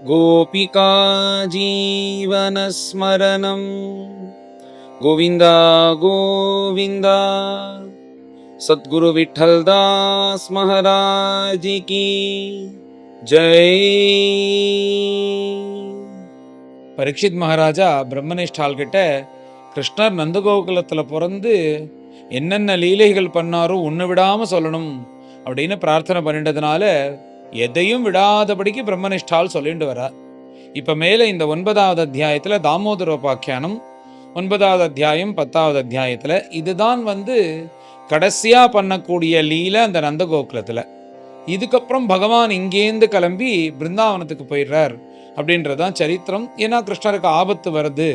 गोपिका जीवनस्मरणं गोविन्द गोविन्द। सद्गुरु विठ्ठलदास महाराज की जय। பரீட்சித் மகாராஜா பிரம்மனிஷ்டால் கிட்ட கிருஷ்ணர் நந்தகோகுலத்தில் பிறந்து என்னென்ன லீலைகள் பண்ணாரோ ஒன்று விடாமல் சொல்லணும் அப்படின்னு பிரார்த்தனை பண்ணிட்டதுனால எதையும் விடாதபடிக்கு பிரம்மனிஷ்டால் சொல்லிட்டு வரார். இப்போ மேலே இந்த 9வது அத்தியாயத்தில் தாமோதரோபாக்கியானம் 9வது அத்தியாயம் 10வது அத்தியாயத்தில் இதுதான் கடைசியாக பண்ணக்கூடிய லீலை அந்த நந்தகோகுலத்தில். இதுக்கப்புறம் பகவான் இங்கேருந்து கிளம்பி பிருந்தாவனத்துக்கு போயிடுறார் அப்படின்றதான் சரித்திரம். ஏன்னா கிருஷ்ணருக்கு ஆபத்து வருது,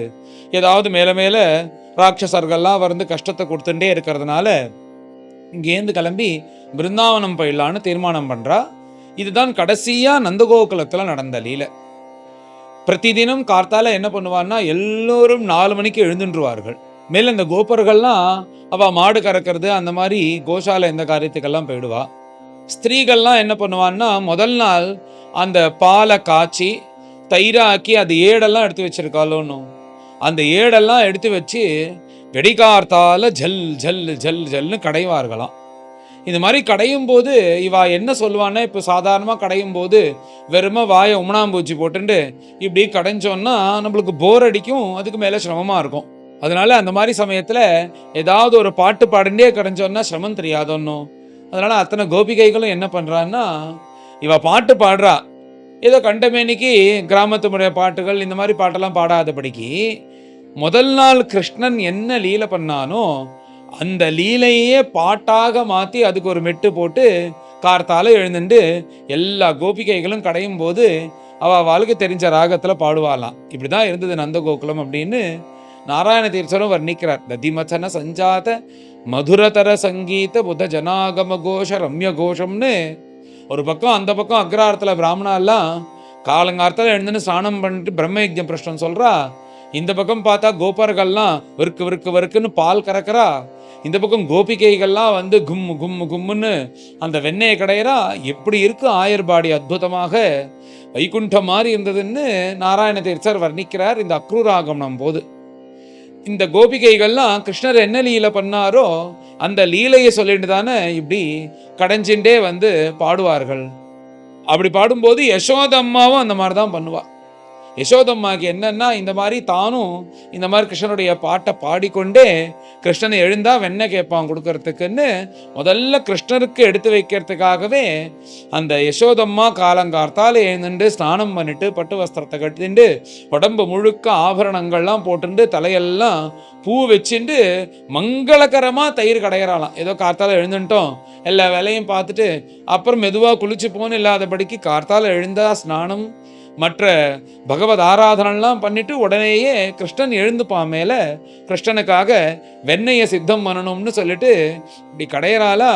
ஏதாவது மேலே மேலே ராட்சசர்கள்லாம் கஷ்டத்தை கொடுத்துட்டே இருக்கிறதுனால இங்கேருந்து கிளம்பி பிருந்தாவனம் போயிடலான்னு தீர்மானம் பண்ணுறா. இதுதான் கடைசியாக நந்தகோகுலத்தில் நடந்த லீலை. பிரதிதினம் கார்த்தால என்ன பண்ணுவான்னா எல்லோரும் 4 மணிக்கு எழுந்துருவார்கள். மேலே இந்த கோபர்கள்லாம் அவள் மாடு கறக்கிறது அந்த மாதிரி கோஷால இந்த காரியத்துக்கெல்லாம் போயிடுவா. ஸ்திரீகள்லாம் என்ன பண்ணுவான்னா முதல் நாள் அந்த பாலை காய்ச்சி தயிராக்கி அது ஏடெல்லாம் எடுத்து வச்சிருக்காளோன்னு அந்த ஏடெல்லாம் எடுத்து வச்சு வெடிகார்த்தால ஜல் ஜல் ஜல் ஜல்னு கடைவார்களாம். இந்த மாதிரி கடையும் போது இவா என்ன சொல்லுவான்னா, இப்போ சாதாரணமாக கடையும் போது வெறுமை வாயை உமனாம்பூச்சி போட்டுட்டு இப்படி கடைஞ்சோன்னா நம்மளுக்கு போர் அடிக்கும், அதுக்கு மேலே சிரமமாக இருக்கும். அதனால அந்த மாதிரி சமயத்தில் ஏதாவது ஒரு பாட்டு பாடிண்டே கடைஞ்சோன்னா சிரமம் தெரியாதோன்னும். அதனால அத்தனை கோபிகைகளும் என்ன பண்ணுறான்னா, இவ பாட்டு பாடுறா, ஏதோ கண்டமேனிக்கு கிராமத்து முறைய பாட்டுகள் இந்த மாதிரி பாட்டெல்லாம் பாடாதபடிக்கு முதல் நாள் கிருஷ்ணன் என்ன லீலை பண்ணானோ அந்த லீலையே பாட்டாக மாற்றி அதுக்கு ஒரு மெட்டு போட்டு கார்த்தால எழுந்துட்டு எல்லா கோபிகைகளும் கடையும் போது அவளுக்கு தெரிஞ்ச ராகத்தில் பாடுவாளாம். இப்படி தான் இருந்தது நந்தகோகுலம் அப்படின்னு நாராயண தீர்த்தரும் வர்ணிக்கிறார். ததிமச்சன சஞ்சாத மதுரதர சங்கீத புத ஜனாகம கோஷ ரம்ய கோஷம்னு ஒரு பக்கம், அந்த பக்கம் அக்ராரத்தில் பிராமணாலாம் காலங்காலத்தில் எழுந்துன்னு ஸ்நானம் பண்ணிட்டு பிரம்ம யஜ்ஞம் பிரஷ்னம் சொல்கிறா. இந்த பக்கம் பார்த்தா கோபர்கள்லாம் வெறுக்கு வெறுக்கு வெறுக்குன்னு பால் கறக்கிறா. இந்த பக்கம் கோபிகைகள்லாம் கும்மு கும்மு கும்முன்னு அந்த வெண்ணெயை கடையிறா. எப்படி இருக்கு ஆயர்பாடி அற்புதமாக வைகுண்டம் மாதிரி இருந்ததுன்னு நாராயண தீர்த்தர் வர்ணிக்கிறார் இந்த அக்ரூராகமனம் போது. இந்த கோபிகைகள்லாம் கிருஷ்ணர் என்ன லீலை பண்ணாரோ அந்த லீலையை சொல்லிட்டு தானே இப்படி கடைஞ்சின்றே பாடுவார்கள். அப்படி பாடும்போது யசோதம்மாவும் அந்த மாதிரி தான் பண்ணுவா. யசோதம்மாவுக்கு என்னன்னா, இந்த மாதிரி தானும் இந்த மாதிரி கிருஷ்ணனுடைய பாட்டை பாடிக்கொண்டே கிருஷ்ணனை எழுந்தா வெண்ணெய் கேட்பான் கொடுக்கறதுக்குன்னு முதல்ல கிருஷ்ணருக்கு எடுத்து வைக்கிறதுக்காகவே அந்த யசோதம்மா காலங்கார்த்தால் எழுந்துட்டு ஸ்நானம் பண்ணிட்டு பட்டு வஸ்திரத்தை கட்டிட்டு உடம்பு முழுக்க ஆபரணங்கள்லாம் போட்டுட்டு தலையெல்லாம் பூ வச்சுட்டு மங்களகரமாக தயிர் கடையிறாளாம். ஏதோ கார்த்தால எழுந்துட்டோம் எல்லா வேலையும் பார்த்துட்டு அப்புறம் மெதுவாக குளிச்சு போன்னு இல்லாதபடிக்கு கார்த்தால எழுந்தா ஸ்நானம் மற்ற பகவத் ஆராதனெல்லாம் பண்ணிட்டு உடனேயே கிருஷ்ணன் எழுந்துப்பான் மேலே கிருஷ்ணனுக்காக வெண்ணையை சித்தம் பண்ணணும்னு சொல்லிட்டு இப்படி கடையறாளா.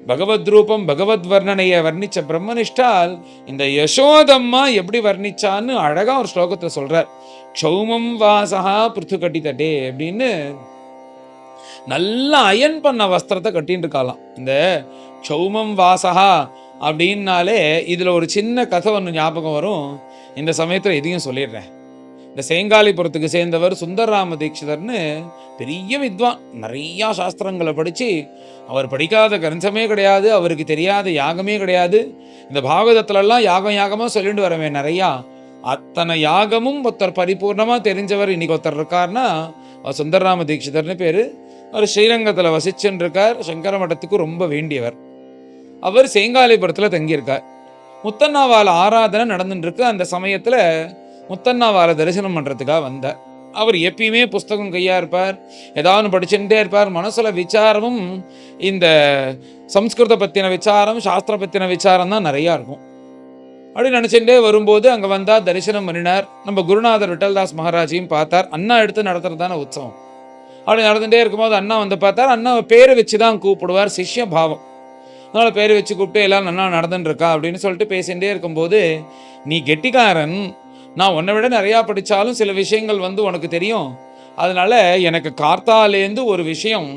பகவத் ரூபம் பகவத் வர்ணனையை வர்ணிச்ச பிரம்மனிஷ்டால் இந்த யசோதம்மா எப்படி வர்ணிச்சான்னு அழகா ஒரு ஸ்லோகத்தை சொல்றார். க்ஷௌமம் வாசகா பிருத்து கட்டி தட்டே அப்படின்னு நல்லா அயன் பண்ண வஸ்திரத்தை கட்டின்னு இருக்காளாம். இந்த க்ஷௌமம் வாசகா அப்படின்னாலே இதில் ஒரு சின்ன கதை ஒன்று ஞாபகம் வரும். இந்த சமயத்தில் இதையும் சொல்லிடுறேன். இந்த சேங்காலிபுரத்துக்கு சேர்ந்தவர் சுந்தரராம தீட்சிதர்னு பெரிய வித்வான், நிறையா சாஸ்திரங்களை படித்து அவர் படிக்காத கிரந்தமே கிடையாது, அவருக்கு தெரியாத யாகமே கிடையாது. இந்த பாகவதத்துலலாம் யாகமாக சொல்லிட்டு வரவேன் நிறையா. அத்தனை யாகமும் ஒருத்தர் பரிபூர்ணமாக தெரிஞ்சவர் இன்னைக்கு ஒருத்தர் இருக்கார்னா அவர் சுந்தரராம தீட்சிதர்னு பேர். அவர் ஸ்ரீரங்கத்தில் வசிச்சுன்னு இருக்கார். சங்கர மடத்துக்கு ரொம்ப வேண்டியவர். அவர் சேங்காலிபுரத்தில் தங்கியிருக்கார். முத்தண்ணாவால் ஆராதனை நடந்துட்டுருக்கு. அந்த சமயத்தில் முத்தண்ணாவாலை தரிசனம் பண்ணுறதுக்காக வந்தார். அவர் எப்பயுமே புஸ்தகம் கையாக இருப்பார், ஏதாவது படிச்சுட்டே இருப்பார். மனசில் விசாரமும் இந்த சம்ஸ்கிருத பற்றின விசாரம் சாஸ்திர பற்றின விசாரம் தான் நிறையா இருக்கும். அப்படி நினச்சிட்டே வரும்போது அங்கே வந்தால் தரிசனம் பண்ணினார். நம்ம குருநாதர் விட்டல்தாஸ் மகாராஜையும் பார்த்தார். அண்ணா எடுத்து நடத்துறது தானே உற்சவம். அப்படி நடந்துகிட்டே இருக்கும்போது அண்ணா பார்த்தார். அண்ணா பேரை வச்சு தான் கூப்பிடுவார், சிஷ்ய பாவம். அதனால் பேர் வச்சு கூப்பிட்டு எல்லாம் நல்லா நடந்துட்டுருக்கா அப்படின்னு சொல்லிட்டு பேசிகிட்டே இருக்கும்போது, நீ கெட்டிக்காரன், நான் உன்னை விட நிறையா படித்தாலும் சில விஷயங்கள் உனக்கு தெரியும். அதனால் எனக்கு கார்த்தாலேருந்து ஒரு விஷயம்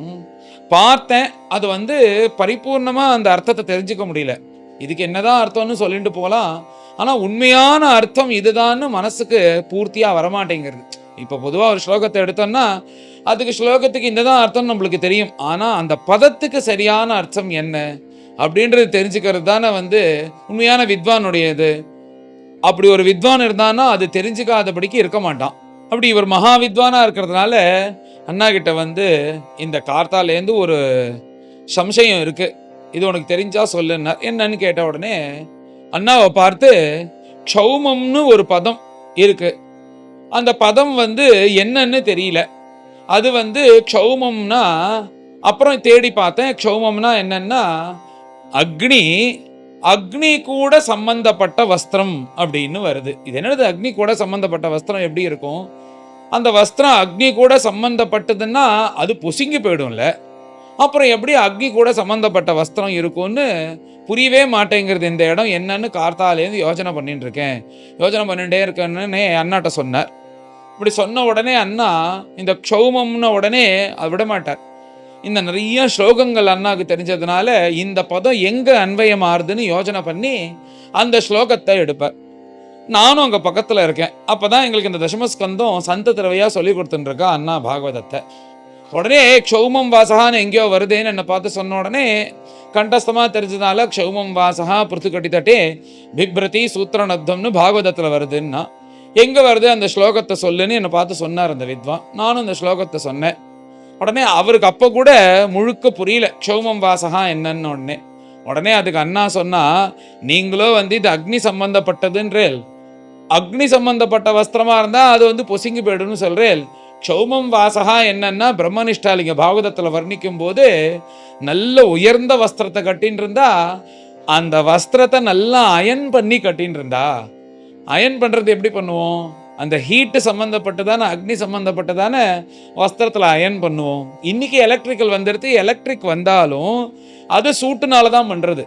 பார்த்தேன், அது பரிபூர்ணமாக அந்த அர்த்தத்தை தெரிஞ்சுக்க முடியல. இதுக்கு என்னதான் அர்த்தம்னு சொல்லிட்டு போகலாம். ஆனால் உண்மையான அர்த்தம் இதுதான்னு மனசுக்கு பூர்த்தியாக வரமாட்டேங்கிறது. இப்போ பொதுவாக ஒரு ஸ்லோகத்தை எடுத்தோம்னா அதுக்கு ஸ்லோகத்துக்கு இந்த தான் அர்த்தம் நம்மளுக்கு தெரியும். ஆனால் அந்த பதத்துக்கு சரியான அர்த்தம் என்ன அப்படின்றது தெரிஞ்சுக்கிறது தானே உண்மையான வித்வானுடைய இது. அப்படி ஒரு வித்வான் இருந்தானா அது தெரிஞ்சுக்காதபடிக்கு இருக்க மாட்டான். அப்படி இவர் மகா வித்வானா இருக்கிறதுனால அண்ணா கிட்ட இந்த கார்த்தாலேருந்து ஒரு சம்சயம் இருக்கு, இது உனக்கு தெரிஞ்சா சொல்லுன்னார். என்னன்னு கேட்ட உடனே அண்ணாவை பார்த்து, க்ஷௌமம்னு ஒரு பதம் இருக்கு, அந்த பதம் என்னன்னு தெரியல. அது க்ஷௌமம்னா, அப்புறம் தேடி பார்த்தேன், க்ஷௌமம்னா என்னன்னா அக்னி, அக்னி கூட சம்பந்தப்பட்ட வஸ்திரம் அப்படின்னு வருது. இது என்னது அக்னி கூட சம்பந்தப்பட்ட வஸ்திரம் எப்படி இருக்கும்? அந்த வஸ்திரம் அக்னி கூட சம்பந்தப்பட்டதுன்னா அது பொசுங்கி போயிடும்ல, அப்புறம் எப்படி அக்னி கூட சம்பந்தப்பட்ட வஸ்திரம் இருக்கும்னு புரியவே மாட்டேங்கிறது. இந்த இடம் என்னன்னு கார்த்தாலேருந்து யோசனை பண்ணிட்டு இருக்கேன். யோசனை பண்ணிட்டே இருக்கேன்னு அண்ணாட்ட சொன்னார். இப்படி சொன்ன உடனே அண்ணா இந்த க்ஷௌமம்னு உடனே அதை விட மாட்டார். இந்த நிறைய ஸ்லோகங்கள் அண்ணாவுக்கு தெரிஞ்சதுனால இந்த பதம் எங்கே அன்வயமாறுதுன்னு யோசனை பண்ணி அந்த ஸ்லோகத்தை எடுப்பார். நானும் அங்கே பக்கத்தில் இருக்கேன். அப்போ தான் எங்களுக்கு இந்த தசமஸ்கந்தம் சந்த திரவையாக சொல்லி கொடுத்துட்டுருக்கா அண்ணா பாகவதத்தை. உடனே க்ஷௌமம் வாசகான்னு எங்கேயோ வருதேன்னு என்னை பார்த்து சொன்ன உடனே கண்டஸ்தமாக தெரிஞ்சதுனால க்ஷௌமம் வாசகா பிருத்துக்கட்டித்தட்டே பிப்ரதி சூத்திரநத்தம்னு பாகவதத்தில் வருதுன்னா எங்கே வருது அந்த ஸ்லோகத்தை சொல்லுன்னு என்னை பார்த்து சொன்னார் அந்த வித்வான். நானும் அந்த ஸ்லோகத்தை சொன்னேன். உடனே அவருக்கு அப்போ கூட முழுக்க புரியல க்ஷௌமம் வாசகா என்னன்னு. உடனே அதுக்கு அண்ணா சொன்னா, நீங்களோ இது அக்னி சம்பந்தப்பட்டதுன்றேல், அக்னி சம்பந்தப்பட்ட வஸ்திரமா இருந்தா அது பொசுங்கி போயிடும்னு சொல்றேன். க்ஷௌமம் வாசகா என்னன்னா பிரம்மனிஷ்டாலிங்க பாகவதத்தில் வர்ணிக்கும் போது நல்ல உயர்ந்த வஸ்திரத்தை கட்டின்னு இருந்தா அந்த வஸ்திரத்தை நல்லா அயன் பண்ணி கட்டின்னு இருந்தா. அயன் பண்றது எப்படி பண்ணுவோம்? அந்த ஹீட்டு சம்மந்தப்பட்டதான அக்னி சம்மந்தப்பட்டதான வஸ்திரத்தில் அயன் பண்ணுவோம். இன்னைக்கு எலக்ட்ரிக்கல் வந்துடுது. எலக்ட்ரிக் வந்தாலும் அது சூட்டுனால தான் பண்ணுறது.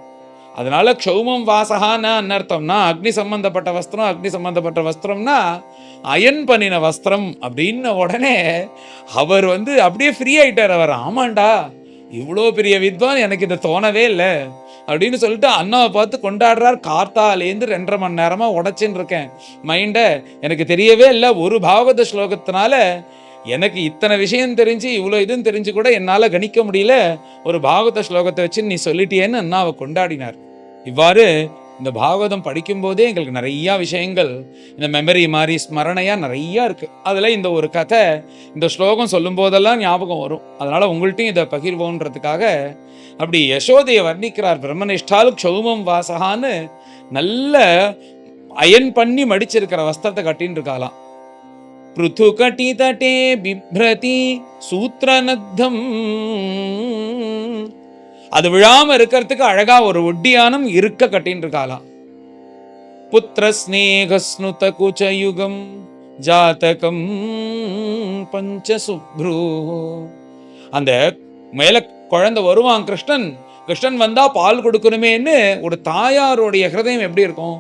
அதனால க்ஷௌமம் வாசகான்னு அர்த்தம்னா அக்னி சம்பந்தப்பட்ட வஸ்திரம், அக்னி சம்பந்தப்பட்ட வஸ்திரம்னா அயன் பண்ணின வஸ்திரம் அப்படின்ன உடனே அவர் அப்படியே ஃப்ரீ ஆயிட்டார். அவர் ஆமாண்டா இவ்வளோ பெரிய வித்வான், எனக்கு இதை தோணவே இல்லை அப்படின்னு சொல்லிட்டு அண்ணாவை பார்த்து கொண்டாடுறார். கார்த்தாலேருந்து 2.5 மணி நேரமாக உடச்சின்னு இருக்கேன் மைண்டை. எனக்கு தெரியவே இல்லை, ஒரு பாகவத ஸ்லோகத்தினால எனக்கு இத்தனை விஷயம் தெரிஞ்சு இவ்வளோ இதுன்னு தெரிஞ்சு கூட என்னால் கணிக்க முடியல. ஒரு பாகவத ஸ்லோகத்தை வச்சு நீ சொல்லிட்டியேன்னு அண்ணாவை கொண்டாடினார். இவ்வாறு இந்த பாகவதம் படிக்கும்போதே எங்களுக்கு நிறையா விஷயங்கள் இந்த மெமரி மாதிரி ஸ்மரணையாக நிறையா இருக்குது. அதில் இந்த ஒரு கதை, இந்த ஸ்லோகம் சொல்லும் போதெல்லாம் ஞாபகம் வரும். அதனால் உங்கள்கிட்டையும் இதை பகிர்வோன்றதுக்காக அப்படி யசோதையை வர்ணிக்கிறார். பிரம்மனிஷ்டால் க்ஷௌமம் வாசகான்னு நல்ல அயன் பண்ணி மடிச்சிருக்கிற வஸ்திரத்தை கட்டின்னு இருக்காளாம். பிருத்து கட்டி தட்டே பிப்ரதி சூத்திரநத்தம், அது விழாம இருக்கிறதுக்கு அழகா ஒரு ஒட்டியானம் இருக்க கட்டின்னு இருக்காளாம். புத்திர ஸ்நேகஸ்னுத குச்சயுகம் ஜாதகம் பஞ்சசுப்ரு, அந்த மேல குழந்தை வருவான் கிருஷ்ணன். கிருஷ்ணன் வந்தா பால் கொடுக்கணுமேன்னு ஒரு தாயாருடைய ஹிருதயம் எப்படி இருக்கும்,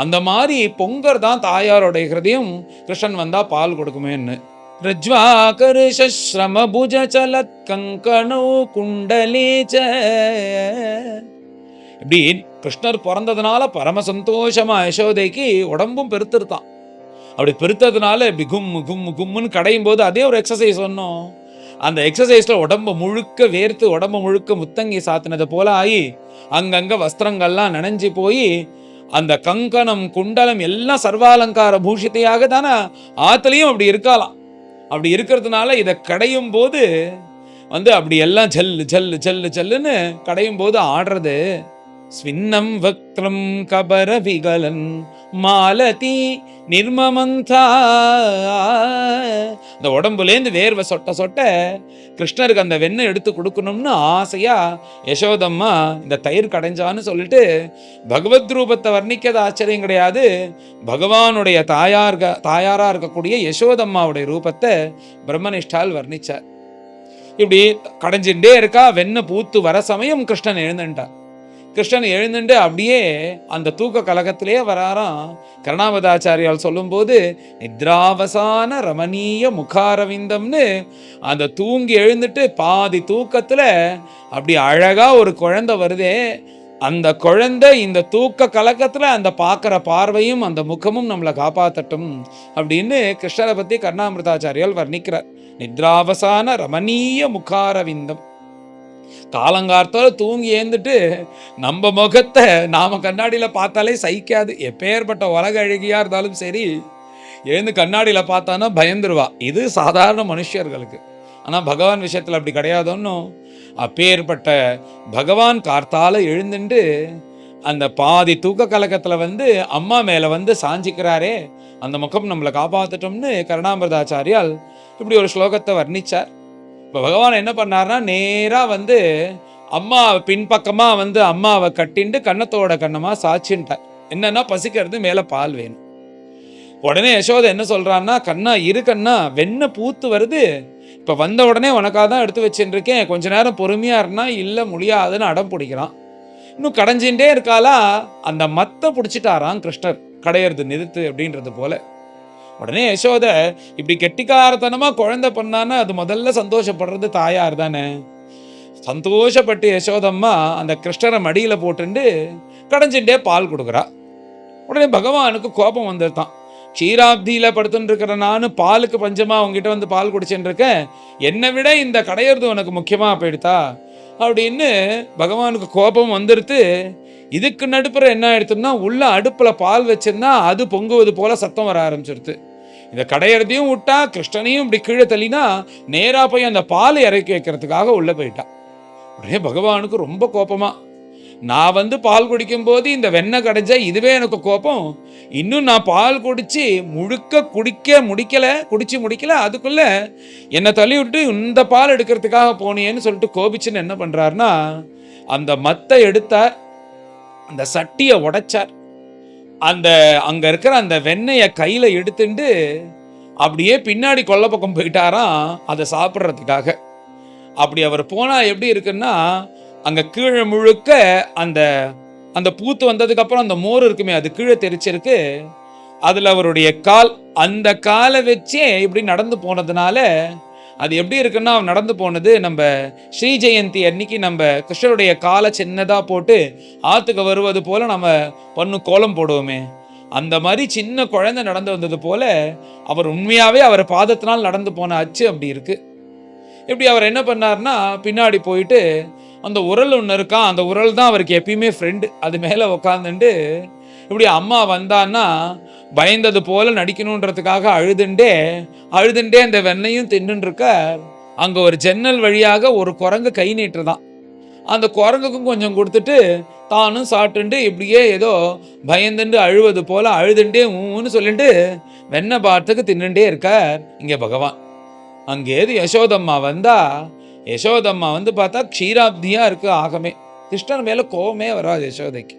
அந்த மாதிரி பொங்கர் தான் தாயாருடைய ஹிருதயம். கிருஷ்ணன் வந்தா பால் கொடுக்குமேன்னு. ரஜ்வாகர்ஷம புஜ சலத் கங்கணோ குண்டலேச்ச, இப்படி கிருஷ்ணர் பிறந்ததுனால பரம சந்தோஷமா யசோதைக்கு உடம்பும் பெருத்துருத்தான். அப்படி பெருத்ததுனால இப்படி கும்முன்னு கடையும் போது அதே ஒரு எக்ஸசைஸ் சொன்னோம். அந்த எக்ஸசைஸ்ல உடம்பு முழுக்க வேர்த்து உடம்பு முழுக்க முத்தங்கி சாத்தினது போல ஆகி அங்கங்க வஸ்திரங்கள்லாம் நனைஞ்சு போய் அந்த கங்கணம் குண்டலம் எல்லாம் சர்வாலங்கார பூஷித்தையாக தானே ஆத்துலையும் அப்படி இருக்கலாம். அப்படி இருக்கிறதுனால இதை கடையும் போது அப்படி எல்லாம் ஜல்லு ஜல்லு ஜல்லு ஜல்லுன்னு கடையும் போது ஆடுறது. ஸ்வின்னம் வக்ரம் கபர விகலன் மாலதி நிர்மமந்தா, இந்த உடம்புலேருந்து வேர்வை சொட்ட சொட்ட கிருஷ்ணருக்கு அந்த வெண்ணெய் எடுத்து கொடுக்கணும்னு ஆசையா யசோதம்மா இந்த தயிர் கடைஞ்சான்னு சொல்லிட்டு பகவத் ரூபத்தை வர்ணிக்கிறது ஆச்சரியம் கிடையாது. பகவானுடைய தாயாரா இருக்கக்கூடிய யசோதம்மாவுடைய ரூபத்தை பிரம்மனிஷ்டால் வர்ணிச்சார். இப்படி கடைஞ்சுட்டே இருக்கா. வெண்ணெய் பூத்து வர சமயம் கிருஷ்ணன் எழுந்துட்டார். கிருஷ்ணன் எழுந்துட்டு அப்படியே அந்த தூக்க கலகத்திலேயே வராராம். கருணாவதாச்சாரியால் சொல்லும்போது நித்ராவசான ரமணீய முகாரவிந்தம்னு அந்த தூங்கி எழுந்துட்டு பாதி தூக்கத்தில் அப்படி அழகா ஒரு குழந்தை வருதே, அந்த குழந்தை இந்த தூக்க கலக்கத்துல அந்த பார்க்குற பார்வையும் அந்த முகமும் நம்மளை காப்பாற்றட்டும் அப்படின்னு கிருஷ்ணரை பற்றி கர்ணாமிருதாச்சாரியால் வர்ணிக்கிறார். நித்ராவசான ரமணீய முகாரவிந்தம். காலங்கார்த்தால தூங்கி ஏந்துட்டு நம்ம முகத்தை நாம கண்ணாடியில் பார்த்தாலே சகிக்காது. எப்பேற்பட்ட உலக அழகியா இருந்தாலும் சரி, எழுந்து கண்ணாடியில் பார்த்தானா பயந்துருவா. இது சாதாரண மனுஷர்களுக்கு. ஆனால் பகவான் விஷயத்தில் அப்படி கிடையாதுன்னு அப்பேற்பட்ட பகவான் கார்த்தால எழுந்துட்டு அந்த பாதி தூக்க கலக்கத்தில் வந்து அம்மா மேலே வந்து சாஞ்சிக்கிறாரே, அந்த முகம் நம்மளை காப்பாற்றட்டோம்னு கருணாமிர்தாச்சாரியால் இப்படி ஒரு ஸ்லோகத்தை வர்ணிச்சார். இப்போ பகவான் என்ன பண்ணார்னா, நேராக வந்து அம்மா பின்பக்கமாக வந்து அம்மாவை கட்டிண்டு கன்னத்தோட கண்ணமாக சாட்சின்ட்டார். என்னன்னா பசிக்கிறது, மேலே பால் வேணும். உடனே யசோதை என்ன சொல்றான்னா, கண்ணா இரு கண்ணா, வெண்ணெய் பூத்து வருது, இப்போ வந்த உடனே உனக்காக தான் எடுத்து வச்சுருக்கேன், கொஞ்ச நேரம் பொறுமையாக இருந்தா இல்லை முடியாதுன்னு அடம் பிடிக்கிறான். இன்னும் கடைஞ்சின்றே இருக்காளா, அந்த மத்தை பிடிச்சிட்டாராம் கிருஷ்ணர், கடையிறது நிறுத்து அப்படின்றது போல. உடனே யசோதை இப்படி கெட்டிக்காரத்தனமாக குழந்தை பண்ணான்னா அது முதல்ல சந்தோஷப்படுறது தாயார் தானே. சந்தோஷப்பட்டு யசோதம்மா அந்த கிருஷ்ணரை மடியில் போட்டுண்டு கடைஞ்சின்றே பால் கொடுக்குறா. உடனே பகவானுக்கு கோபம் வந்துருத்தான். க்ஷீராப்தியில் படுத்துட்டு இருக்கிற நான் பாலுக்கு பஞ்சமாக அவங்ககிட்ட வந்து பால் குடிச்சுட்டு இருக்கேன், என்னை விட இந்த கடையிறது உனக்கு முக்கியமாக போயிடுதா அப்படின்னு பகவானுக்கு கோபம் வந்துடுத்து. இதுக்கு நடுப்புற என்ன ஆயிடுத்துன்னா, உள்ள அடுப்பில் பால் வச்சிருந்தா அது பொங்குவது போல சத்தம் வர ஆரம்பிச்சிருது. இந்த கடையிறதையும் விட்டா கிருஷ்ணனையும் இப்படி கீழே தள்ளினா நேராக போய் அந்த பால் இறக்கி வைக்கிறதுக்காக உள்ளே போயிட்டான். உடனே பகவானுக்கு ரொம்ப கோபமா, நான் வந்து பால் குடிக்கும் போது இந்த வெண்ணெய் கடைஞ்சா இதுவே எனக்கு கோபம், இன்னும் நான் பால் குடிச்சு குடிச்சு முடிக்கல அதுக்குள்ள என்னை தள்ளி விட்டு இந்த பால் எடுக்கிறதுக்காக போனியேன்னு சொல்லிட்டு கோபிச்சுன்னு என்ன பண்றாருன்னா, அந்த மத்தை எடுத்தார், அந்த சட்டியை உடைச்சார், அந்த அங்க இருக்கிற அந்த வெண்ணெயை கையில எடுத்துட்டு அப்படியே பின்னாடி கொல்லை பக்கம் போயிட்டாராம் அதை சாப்பிட்றதுக்காக. அப்படி அவர் போனா எப்படி இருக்குன்னா, அங்க கீழே முழுக்க அந்த அந்த பூத்து வந்ததுக்கு அப்புறம் அந்த மோர் இருக்குமே அது கீழே தெரிச்சிருக்கு. அதுல அவருடைய கால், அந்த காலை வச்சே இப்படி நடந்து போனதுனால அது எப்படி இருக்குன்னா, நடந்து போனது நம்ம ஸ்ரீ ஜெயந்தி அன்னைக்கு நம்ம கிருஷ்ணருடைய காலை சின்னதாக போட்டு ஆற்றுக்கு வருவது போல நம்ம கோலம் போடுவோமே, அந்த மாதிரி சின்ன குழந்தை நடந்து வந்தது போல அவர் உண்மையாகவே அவர் பாதத்தினால் நடந்து போன அச்சு அப்படி இருக்கு. இப்படி அவர் என்ன பண்ணார்னா, பின்னாடி போயிட்டு அந்த உரல் ஒன்று இருக்கான், அந்த உரல் தான் அவருக்கு எப்பயுமே ஃப்ரெண்டு, அது மேலே உக்காந்துட்டு இப்படி அம்மா வந்தான்னா பயந்தது போல நடிக்கணுன்றதுக்காக அழுதுண்டே அந்த வெண்ணையும் தின்னுருக்க. அங்கே ஒரு ஜன்னல் வழியாக ஒரு குரங்கு கை நீட்டுதான், அந்த குரங்குக்கும் கொஞ்சம் கொடுத்துட்டு தானும் சாப்பிட்டுண்டு இப்படியே ஏதோ பயந்துண்டு அழுவது போல அழுதுண்டே ஊன்னு சொல்லிட்டு வெண்ணெய் பார்த்துக்கு தின்னுண்டே இருக்கார் இங்கே பகவான். அங்கேது யசோதம்மா வந்தா, யசோதம்மா வந்து பார்த்தா க்ஷீராப்தியா இருக்கு ஆகமே. கிருஷ்ணன் மேலே கோபமே வராது யசோதைக்கு.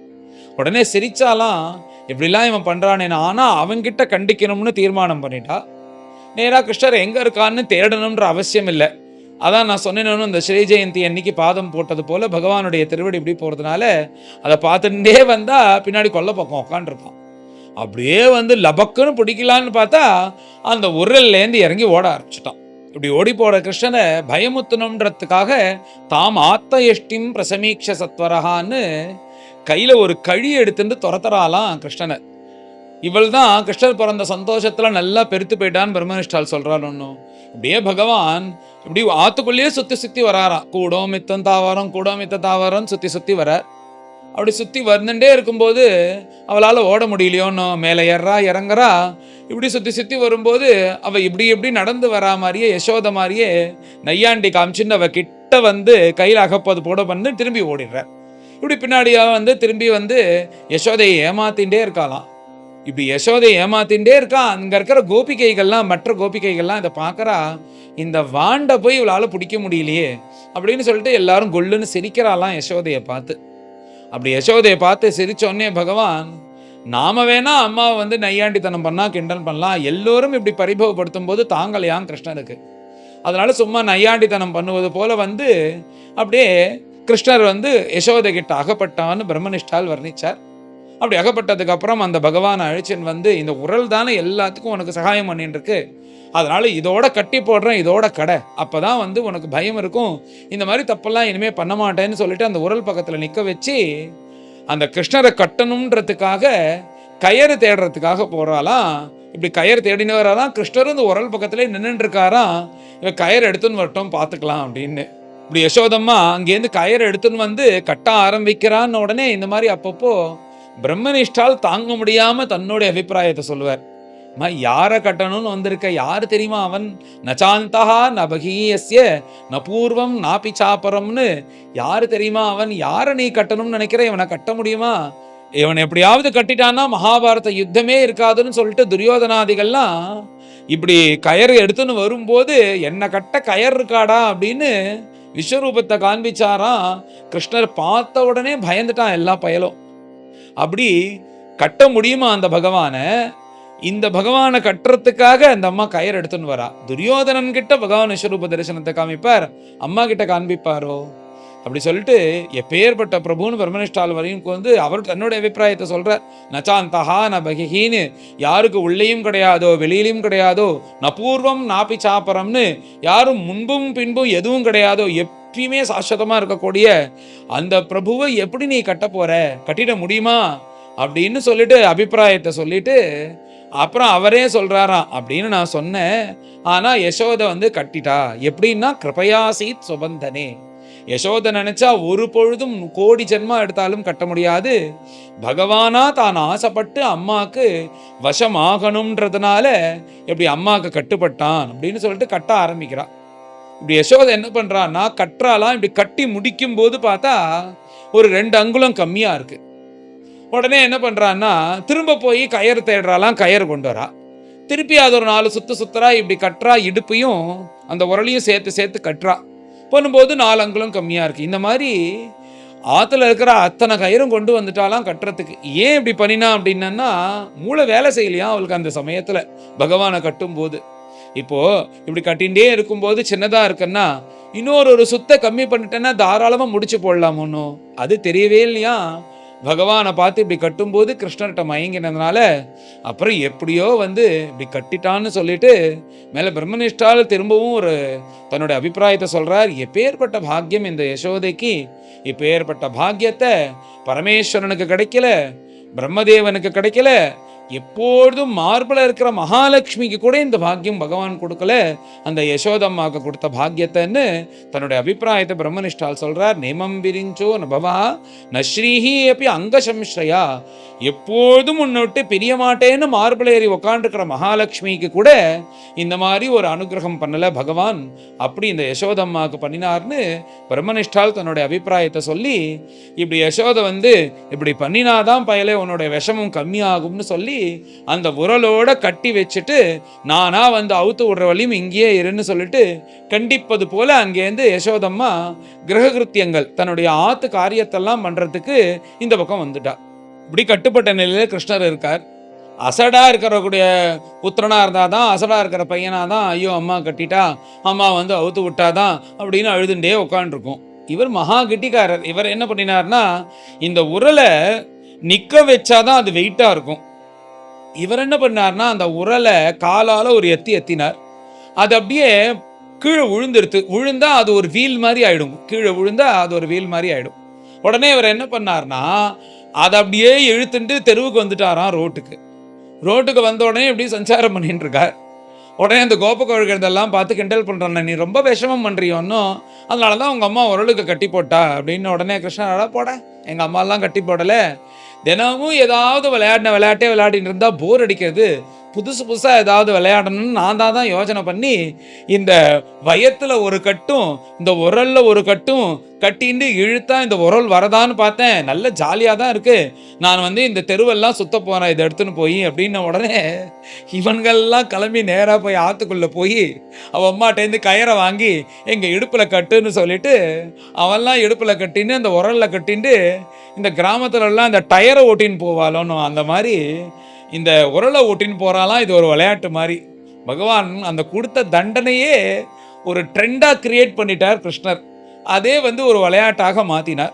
உடனே சிரிச்சாலாம், இப்படிலாம் இவன் பண்ணுறானே, ஆனால் அவன்கிட்ட கண்டிக்கணும்னு தீர்மானம் பண்ணிட்டா. நேராக கிருஷ்ணர் எங்கே இருக்கான்னு தேடணுன்ற அவசியம் இல்லை. அதான் நான் சொன்னேன்னு, இந்த ஸ்ரீ ஜெயந்தி அன்னைக்கு பாதம் போட்டது போல பகவானுடைய திருவடி இப்படி போகிறதுனால அதை பார்த்துட்டே வந்தால் பின்னாடி கொல்லை பக்கம் உட்காண்டிருப்பான். அப்படியே வந்து லபக்குன்னு பிடிக்கலான்னு பார்த்தா அந்த உரல்லேருந்து இறங்கி ஓட ஆரம்பிச்சிட்டான். இப்படி ஓடி போகிற கிருஷ்ணனை பயமுத்தணுன்றதுக்காக தாம் ஆத்த எஷ்டிம் பிரசமீக்ஷ சத்வரகான்னு கையில் ஒரு கழி எடுத்துட்டு துரத்துறாலாம் கிருஷ்ணனை. இவள் தான் கிருஷ்ணர் பிறந்த சந்தோஷத்தில் நல்லா பெருத்து போயிட்டான்னு பிரம்மனிஷ்டால் சொல்கிறாள். ஒன்றும் இப்படியே பகவான் இப்படி ஆற்றுக்குள்ளேயே சுற்றி வராராம். கூடம் மித்தம் தாவரம் சுற்றி வர. அப்படி சுற்றி வந்துட்டே இருக்கும்போது அவளால் ஓட முடியலையோன்னு மேலே ஏறா இறங்குறா. இப்படி சுற்றி வரும்போது அவள் இப்படி நடந்து வரா மாதிரியே யசோத மாதிரியே நையாண்டி காமிச்சுன்னு அவள் கிட்ட வந்து கையில் அகப்பது போட பண்ணு திரும்பி ஓடிடுற. இப்படி பின்னாடியாக வந்து திரும்பி வந்து யசோதையை ஏமாத்தின்ண்டே இருக்காளாம். இப்படி யசோதையை ஏமாத்தின்ண்டே இருக்கா. அங்கே இருக்கிற கோபிகைகள்லாம், மற்ற கோபிகைகள்லாம் இதை பார்க்குறா, இந்த வாண்டை போய் இவளால் பிடிக்க முடியலையே அப்படின்னு சொல்லிட்டு எல்லாரும் கொல்லுன்னு சிரிக்கிறாளாம் யசோதையை பார்த்து. அப்படி யசோதையை பார்த்து சிரிச்சோடனே பகவான், நாம வேணா அம்மாவை வந்து நையாண்டித்தனம் பண்ணால் கிண்டல் பண்ணலாம், எல்லோரும் இப்படி பரிபவப்படுத்தும் போது தாங்கலையாம் கிருஷ்ணருக்கு, அதனால சும்மா நையாண்டித்தனம் பண்ணுவது போல வந்து அப்படியே கிருஷ்ணர் வந்து யசோதை கிட்ட அகப்பட்டான்னு பிரம்மனிஷ்டால் வர்ணிச்சார். அப்படி அகப்பட்டதுக்கு அப்புறம் அந்த பகவான் அழிச்சன் வந்து, இந்த உரல் தானே எல்லாத்துக்கும் உனக்கு சகாயம் பண்ணிட்டு இருக்கு, அதனால இதோட கட்டி போடுறேன், இதோட கடை, அப்பதான் வந்து உனக்கு பயம் இருக்கும், இந்த மாதிரி தப்பெல்லாம் இனிமேல் பண்ண மாட்டேன்னு சொல்லிட்டு அந்த உரல் பக்கத்தில் நிற்க வச்சு அந்த கிருஷ்ணரை கட்டணுன்றதுக்காக கயறு தேடுறதுக்காக போறாளாம். இப்படி கயறு தேடின்னு வராலாம். கிருஷ்ணரும் இந்த உரல் பக்கத்திலே நின்றுட்டு இருக்காராம். இவ கயறு எடுத்துன்னு வரட்டும் பார்த்துக்கலாம் அப்படின்னு. இப்படி யசோதம்மா அங்கேருந்து கயறு எடுத்துன்னு வந்து கட்ட ஆரம்பிக்கிறான்னு உடனே இந்த மாதிரி அப்பப்போ பிரம்மனிஷ்டால் தாங்க முடியாம தன்னுடைய அபிப்பிராயத்தை சொல்லுவார். யாரை கட்டணும்னு வந்திருக்க, யாரு தெரியுமா அவன்? நச்சாந்தா ந பகீயஸ்ய ந பூர்வம் நாபி சாப்பரம்னு யாரு தெரியுமா அவன்? யாரை நீ கட்டணும்னு நினைக்கிற? இவனை கட்ட முடியுமா? இவன் எப்படியாவது கட்டிட்டான்னா மகாபாரத யுத்தமே இருக்காதுன்னு சொல்லிட்டு துரியோதனாதிகள்லாம் இப்படி கயறு எடுத்துன்னு வரும்போது என்ன கட்ட கயர் இருக்காடா அப்படின்னு விஸ்வரூபத்தை காண்பிச்சாராம். கிருஷ்ணர் பார்த்த உடனே பயந்துட்டான் எல்லா பயலும். அப்படி கட்ட முடியுமா அந்த பகவானை? இந்த பகவானை கட்டுறதுக்காக அந்த அம்மா கயர் எடுத்துன்னு வரா. துரியோதனன் கிட்ட பகவான் விஸ்வரூப தரிசனத்தை காமிப்பார், அம்மா கிட்ட காண்பிப்பாரோ? அப்படி சொல்லிட்டு எப்பேற்பட்ட பிரபுன்னு பிரம்மனிஷ்டால் வரையும் வந்து அவர் தன்னுடைய அபிப்பிராயத்தை சொல்றார். நச்சாந்தஹா ந பகிஹீன்னு, யாருக்கு உள்ளேயும் கிடையாதோ வெளியிலையும் கிடையாதோ, நபூர்வம் நாபி சாப்பரம்னு, யாரும் முன்பும் பின்பும் எதுவும் கிடையாதோ, எப்பயுமே சாஸ்வதமா இருக்கக்கூடிய அந்த பிரபுவை எப்படி நீ கட்ட போற? கட்டிட முடியுமா அப்படின்னு சொல்லிட்டு அபிப்பிராயத்தை சொல்லிட்டு அப்புறம் அவரே சொல்றாராம். அப்படின்னு நான் சொன்னேன், ஆனா யசோதை வந்து கட்டிட்டா. எப்படின்னா கிருபயாசீத் சுபந்தனே, யசோதை நினைச்சா ஒரு பொழுதும் கோடி ஜென்மா எடுத்தாலும் கட்ட முடியாது. பகவானா தான் ஆசைப்பட்டு அம்மாக்கு வசமாகணும்ன்றதுனால எப்படி அம்மாக்கு கட்டுப்பட்டான் அப்படின்னு சொல்லிட்டு கட்ட ஆரம்பிக்கிறான். இப்படி யசோதை என்ன பண்றான்னா கட்டுறாலாம். இப்படி கட்டி முடிக்கும் போது பார்த்தா ஒரு 2 அங்குலம் கம்மியா இருக்கு. உடனே என்ன பண்றான்னா திரும்ப போய் கயறு தேடுறாலாம். கயறு கொண்டு வரா. திருப்பி அது ஒரு 4 சுத்துறா. இப்படி கட்டுறா. இடுப்பையும் அந்த உரலையும் சேர்த்து சேர்த்து கட்டுறா. பண்ணும்போது 4 அங்குலம் கம்மியா இருக்கு. இந்த மாதிரி ஆத்துல இருக்கிற அத்தனை கயிறும் கொண்டு வந்துட்டாலாம் கட்டுறதுக்கு. ஏன் இப்படி பண்ணினா அப்படின்னா மூளை வேலை செய்யலையா அவளுக்கு அந்த சமயத்துல பகவானை கட்டும் போது. இப்போ இப்படி கட்டிகிட்டே இருக்கும்போது சின்னதா இருக்குன்னா இன்னொரு சுத்தை கம்மி பண்ணிட்டேன்னா தாராளமா முடிச்சு போடலாம். ஒன்றும் அது தெரியவே இல்லையா. பகவானை பார்த்து இப்படி கட்டும்போது கிருஷ்ணர்கிட்ட மயங்கினதுனால அப்புறம் எப்படியோ வந்து இப்படி கட்டிட்டான்னு சொல்லிட்டு மேலே பிரம்மனிஷ்டால் திரும்பவும் ஒரு தன்னுடைய அபிப்பிராயத்தை சொல்றார். எப்பேற்பட்ட பாக்கியம் இந்த யசோதைக்கு. இப்பேற்பட்ட பாக்கியத்தை பரமேஸ்வரனுக்கு கிடைக்கல, பிரம்மதேவனுக்கு கிடைக்கல, எப்பொழுதும் மார்பில் இருக்கிற மகாலட்சுமிக்கு கூட இந்த பாக்கியம் பகவான் கொடுக்கல, அந்த யசோதம்மாவுக்கு கொடுத்த பாக்கியத்தைன்னு தன்னுடைய அபிப்பிராயத்தை பிரம்மனிஷ்டால் சொல்றார். நேமம் விரிஞ்சோ நபவா நஸ்ரீஹி அப்படி அங்கசம்ஸ்ரயா, எப்போதும் உன்னை விட்டு பிரிய மாட்டேன்னு மார்பில் ஏறி உக்காண்டிருக்கிற மகாலட்சுமிக்கு கூட இந்த மாதிரி ஒரு அனுகிரகம் பண்ணல பகவான், அப்படி இந்த யசோதம்மாவுக்கு பண்ணினார்னு பிரம்மனிஷ்டால் தன்னுடைய அபிப்பிராயத்தை சொல்லி இப்படி யசோதை வந்து இப்படி பண்ணினாதான் பயலே உன்னுடைய விஷமும் கம்மியாகும்னு சொல்லி அந்த உரலோட கட்டி வச்சுட்டு நானா வந்து அவுத்து விடுற வழியும் இங்கேயே இருன்னு சொல்லிட்டு கண்டிப்பது போல அங்கேருந்து யசோதம்மா கிரககிருத்தியங்கள் தன்னுடைய ஆத்து காரியத்தெல்லாம் பண்றதுக்கு இந்த பக்கம் வந்துட்டா. இப்படி கட்டுப்பட்ட நிலையில கிருஷ்ணர் இருக்கார். அசடா இருக்கிறக்கூடிய புத்திரனா இருந்தாதான், அசடா இருக்கிற பையனாதான் ஐயோ அம்மா கட்டிட்டா, அம்மா வந்து அவுத்து விட்டாதான் அப்படின்னு அழுதுண்டே உட்காந்துருக்கும். இவர் மகா கெட்டிக்காரர். இவர் என்ன பண்ணினார்னா இந்த உரலை நிக்க வச்சாதான் அது வெயிட்டா இருக்கும். இவர் என்ன பண்ணார்னா அந்த உரலை காலால ஒரு எத்தினார். அது அப்படியே கீழே விழுந்தா அது ஒரு வீல் மாதிரி ஆயிடும். கீழே விழுந்தா அது ஒரு வீல் மாதிரி ஆயிடும். உடனே இவர் என்ன பண்ணார்னா அதை அப்படியே இழுத்துட்டு தெருவுக்கு வந்துட்டாராம். ரோட்டுக்கு வந்த உடனே எப்படி சஞ்சாரம் பண்ணிட்டு இருக்கார். உடனே அந்த கோபக்கழுகிறதெல்லாம் பார்த்து கிண்டல் பண்றான், நீ ரொம்ப விஷமம் பண்றியோன்னோ, அதனாலதான் உங்க அம்மா உரலுக்கு கட்டி போட்டா அப்படின்னு. உடனே கிருஷ்ணா போட, எங்க அம்மா எல்லாம் கட்டி போடல, தினமும் ஏதாவது விளையாட்டே விளையாடிட்டு இருந்தா போர் அடிக்கிறது, புதுசா ஏதாவது விளையாடணும்னு நான் தான் யோசனை பண்ணி இந்த வயத்துல ஒரு கட்டும் இந்த உரல்ல ஒரு கட்டும் கட்டின்னு இழுத்தா இந்த உரல் வரதான்னு பார்த்தேன். நல்ல ஜாலியாக தான் இருக்கு. நான் வந்து இந்த தெருவெல்லாம் சுத்த போறேன் இதை எடுத்துன்னு போய் அப்படின்ன உடனே இவன்கள்லாம் கிளம்பி நேராக போய் ஆற்றுக்குள்ளே போய் அவன் அம்மாட்டேருந்து கயிறை வாங்கி எங்கள் இடுப்பில் கட்டுன்னு சொல்லிட்டு அவன்லாம் இடுப்பில் கட்டின்னு அந்த உரலில் கட்டின்னு இந்த கிராமத்துலலாம் இந்த டயரை ஓட்டின்னு போவாளோன்னு அந்த மாதிரி இந்த உரலை ஓட்டின்னு போகிறாலாம். இது ஒரு விளையாட்டு மாதிரி. பகவான் அந்த கொடுத்த தண்டனையே ஒரு ட்ரெண்டாக கிரியேட் பண்ணிட்டார் கிருஷ்ணர். அதே வந்து ஒரு விளையாட்டாக மாற்றினார்.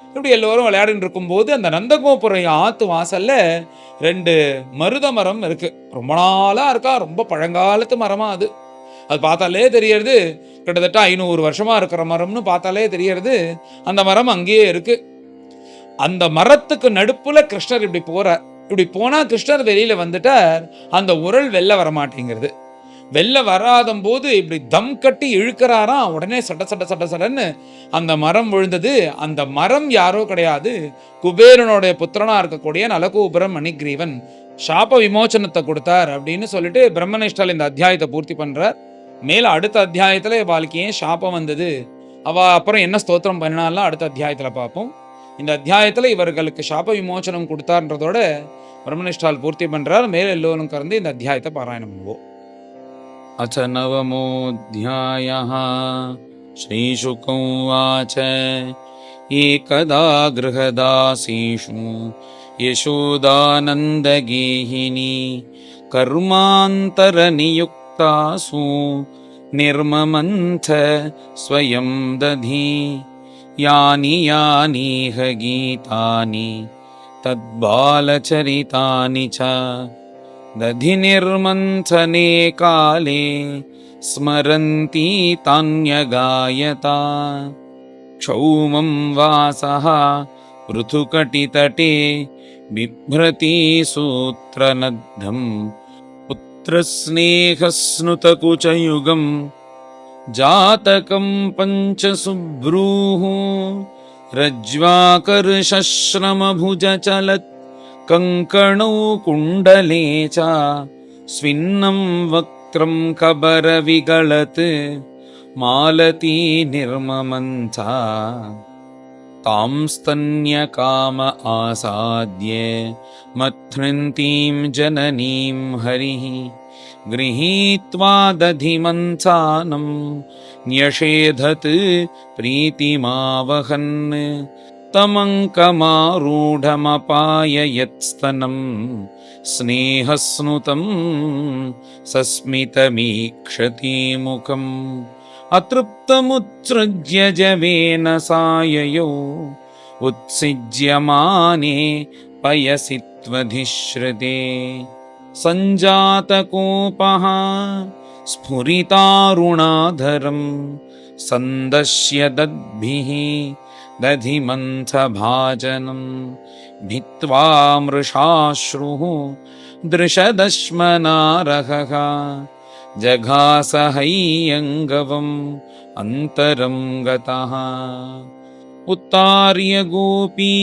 இப்படி எல்லோரும் விளையாடின்னு இருக்கும்போது அந்த நந்தகோபுரம் ஆற்று வாசலில் 2 மருத மரம் இருக்கு. ரொம்ப நாளாக இருக்கா, ரொம்ப பழங்காலத்து மரமாக அது. அது பார்த்தாலே தெரியறது கிட்டத்தட்ட 500 வருஷமாக இருக்கிற மரம்னு பார்த்தாலே தெரியறது. அந்த மரம் அங்கேயே இருக்கு. அந்த மரத்துக்கு நடுப்புல கிருஷ்ணர் இப்படி போறார். இப்படி போனா கிருஷ்ணர் வெளியில வந்துட்டார். அந்த உரல் வெளில வரமாட்டேங்கிறது. வெளில வராத போது இப்படி தம் கட்டி இழுக்கிறாராம். உடனே சட்ட சட்ட சட்ட சடன்னு அந்த மரம் விழுந்தது. அந்த மரம் யாரோ கிடையாது, குபேரனுடைய புத்திரனா இருக்கக்கூடிய நலகூபுரம் மணிகிரீவன் சாப விமோச்சனத்தை கொடுத்தார் அப்படின்னு சொல்லிட்டு பிரம்மனிஷ்டால் இந்த அத்தியாயத்தை பூர்த்தி பண்றார். மேல அடுத்த அத்தியாயத்துல இவாளுக்கு ஏன் சாபம் வந்தது, அவ அப்புறம் என்ன ஸ்தோத்திரம் பண்ணினாலாம் அடுத்த அத்தியாயத்துல பார்ப்போம். இந்த அத்தியாயத்துல இவர்களுக்கு சாப விமோச்சனம் கொடுத்தார்ன்றதோட பிரம்மனிஷ்டால் பூர்த்தி பண்றார். மேல எல்லோரும் கறந்து இந்த அத்தியாயத்தை பாராயணம் பண்ணுவோம். अथ नवमोऽध्यायः। श्रीशुक उवाच एकदा गृहदासीषु यशोदानन्दगेहिनी कर्मान्तरनियुक्तासु निर्ममन्थ स्वयं दधि यानि यानीह गीतानि तद्बालचरितानि च दधिनिर्मन्थने काले स्मरन्ती तान्यगायता क्षौमं वासः पृथुकटितटे बिभ्रती सूत्रनद्धं पुत्रस्नेहस्नुतकुचयुगं जातकं पञ्चसुभ्रूः रज्ज्वाकर्षश्रमभुजचलत् कंकणौ कुण्डले च स्विन्नं वक्त्रं कबरविगलत् मालती निर्ममन्था तां स्तन्यकाम आसाद्य मथ्नन्तीं जननीं हरिः गृहीत्वा दधिमन्थानं न्यषेधत् प्रीतिमावहन् तमङ्कमारूढमपाययत्स्तनं स्नेहस्नुतं सस्मितमीक्षति मुखम् अतृप्तमुत्सृज्य जवेन साययो उत्सिज्यमाने पयसि त्वधिश्रिते सञ्जातकोपः स्फुरितारुणाधरं सन्दश्य दद्भिः दधिमन्थभाजनं भित्त्वा मृषाश्रुः दृशदश्मनारहः जघासहैयङ्गवम् अन्तरं गतः उत्तार्य गोपी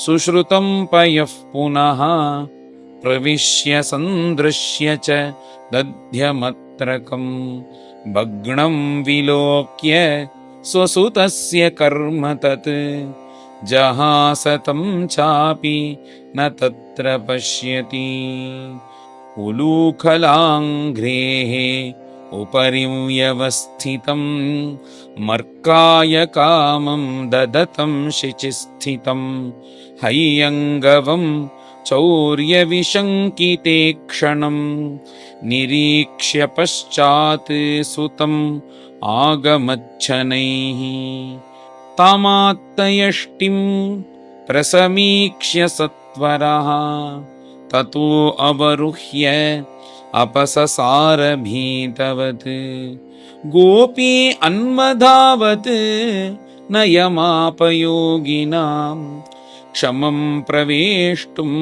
सुश्रुतं पयः पुनः प्रविश्य सन्दृश्य च दध्यमत्रकं भग्नं विलोक्य स्वसुतस्य कर्म तत् जहासतं चापि न तत्र पश्यति उलूखलाङ्घ्रेः उपरि व्यवस्थितं मर्काय कामं ददतं शिचिस्थितं हैयङ्गवं चौर्यविशङ्किते क्षणं निरीक्ष्य पश्चात् सुतम् आगमच्छनैः तामात्तयष्टिं प्रसमीक्ष्य सत्वरः ततो अवरुह्य अपससार भीतवत् गोपी अन्वधावत् नयमापयोगिनां क्षमं प्रवेष्टुं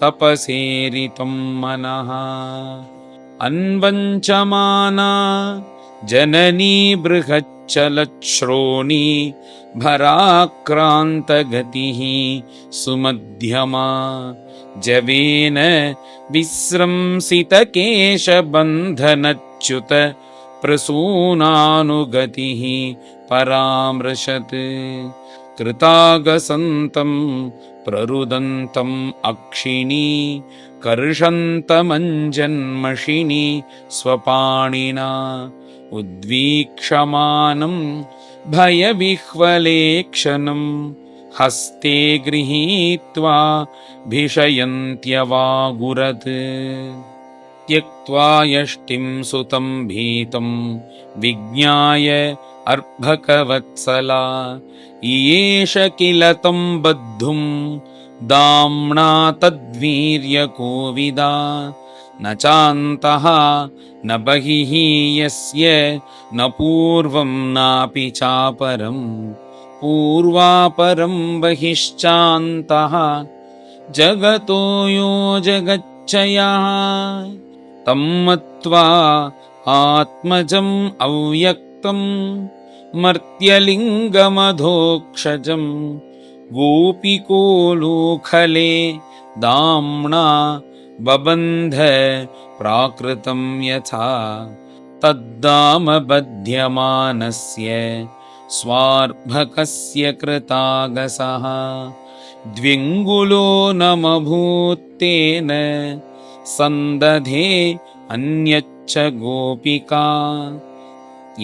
तपसेरितं मनः अन्वञ्चमाना जननी बृहच्चलच्छ्रोणी भराक्रान्तगतिः सुमध्यमा जवेन विस्रंसितकेशबन्धनच्युत प्रसूनानुगतिः परामृशत् कृतागसन्तं प्ररुदन्तम् अक्षिणी कर्षन्तमञ्जन्मषिणी स्वपाणिना उद्वीक्षमानं भयविह्वलेक्षणं हस्ते गृहीत्वा भिषयन्त्यवागुरत् त्यक्त्वा यष्टिं सुतं भीतं विज्ञाय अर्भकवत्सला इयेष किल तं बद्धुं दाम्ना तद्वीर्यकोविदा न चान्तः न बहिः यस्य न पूर्वं नापि चापरं पूर्वापरं बहिश्चान्तः जगतो यो जगच्चयः तं मत्वा आत्मजम् अव्यक्तं मर्त्यलिङ्गमधोक्षजं गोपिकोलूखले दाम्ना बबन्ध प्राकृतं यथा तद्दामबध्यमानस्य स्वार्भकस्य कृतागसः द्व्यङ्गुलो नमभूत्तेन सन्दधे अन्यच्च गोपिका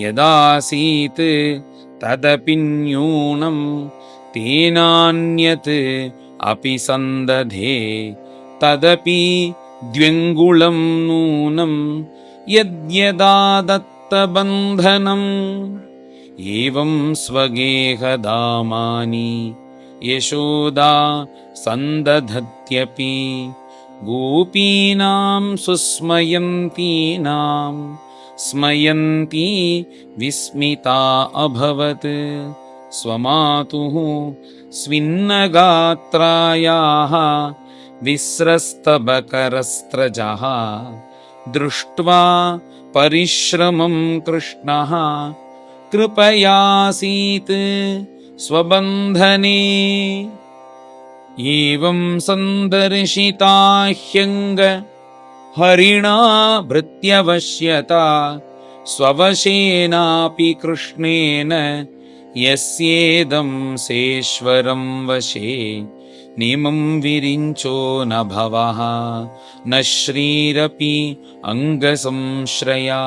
यदासीत् तदपि न्यूनं तेनान्यत् अपि सन्दधे तदपि द्व्यङ्गुलं नूनं यद्यदा दत्तबन्धनम् एवं स्वगेहदामानि यशोदा सन्दधत्यपि गोपीनां सुस्मयन्तीनां स्मयन्ती विस्मिता अभवत् स्वमातुः स्विन्नगात्रायाः विस्रस्तबकरस्त्रजः दृष्ट्वा परिश्रमं कृष्णः कृपयासीत् स्वबन्धने एवं सन्दर्शिता ह्यङ्ग हरिणा भृत्यवश्यता स्ववशेनापि कृष्णेन यस्येदं सेश्वरं वशे निमं विरिञ्चो न भवः न श्रीरपि अङ्गसंश्रया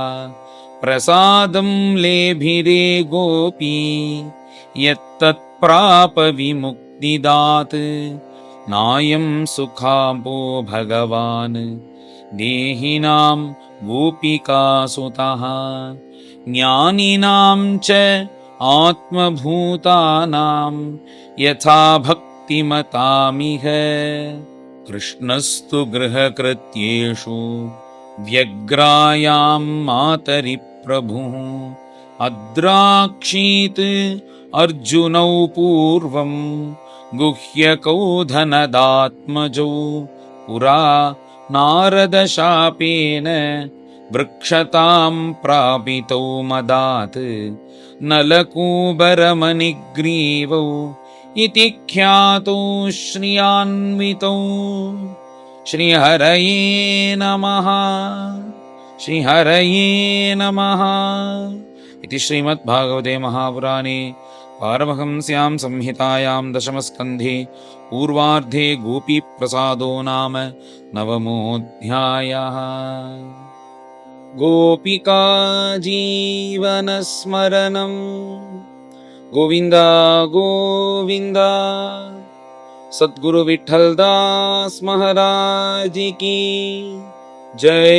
प्रसादं लेभिरे गोपी यत्तत्प्राप विमुक्तिदात् नायं सुखापो भगवान् देहिनां गोपिकासुतः ज्ञानिनां च आत्मभूतानां यथा भक्तिमतामिह कृष्णस्तु गृहकृत्येषु व्यग्रायां मातरि प्रभुः अद्राक्षीत् अर्जुनौ पूर्वं गुह्यकौ धनदात्मजौ पुरा नारदशापेन वृक्षतां प्रापितौ मदात् नलकूबरमणिग्रीवौ इति ख्यातौ श्रियान्वितौ श्रीहरये नमः श्रीहरये नमः इति श्रीमद्भागवते महापुराणे पारमहंस्यां संहितायां दशमस्कन्धे पूर्वार्धे गोपीप्रसादो नाम नवमोऽध्यायः। गोपिका जीवनस्मरणं गोविन्द गोविन्द। सद्गुरु विठ्ठलदास महाराज की जय।